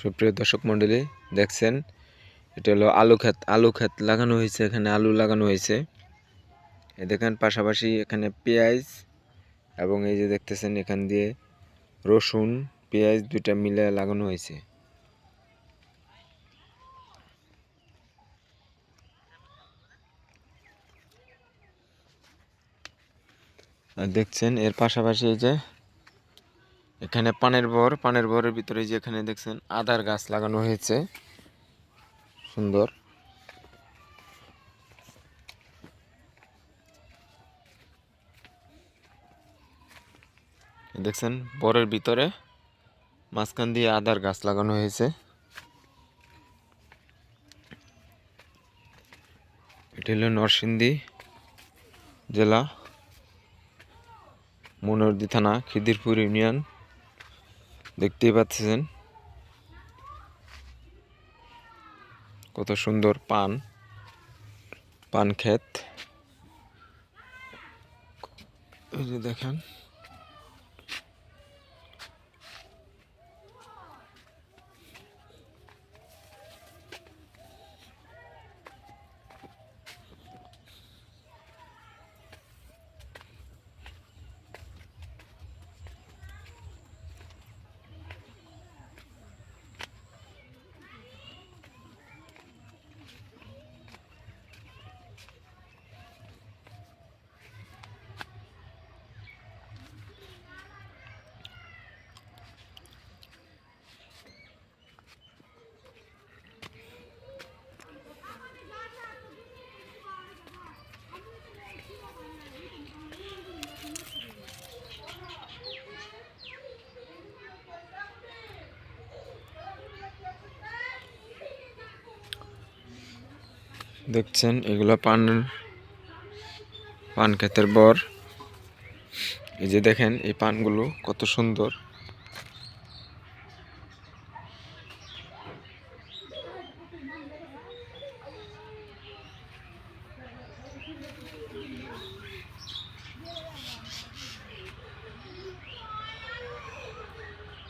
সুপ্রিয় দর্শক মণ্ডলী দেখছেন, এটা হলো আলু ক্ষেত লাগানো হয়েছে। এখানে আলু লাগানো হয়েছে। এই দেখেন পাশাপাশি এখানে পেঁয়াজ এবং এই যে দেখতেছেন এখান দিয়ে রসুন পেঁয়াজ দুইটা মিলে লাগানো হয়েছে। আর দেখছেন এর পাশাপাশি এই যে এখানে পানের বরের ভিতরে যে এখানে দেখছেন আদার গাছ লাগানো হয়েছে সুন্দর। দেখছেন বরের ভিতরে মাঝখান দিয়ে আদার গাছ লাগানো হয়েছে। এটি হলো নরসিংদী জেলা মনোহরদী থানা খিদিরপুর ইউনিয়ন। দেখতেই পাচ্ছেন কত সুন্দর পান ক্ষেত। এই যে দেখেন দেখছেন এগুলো পান ক্ষেতের বর। এই যে দেখেন এই পানগুলো কত সুন্দর।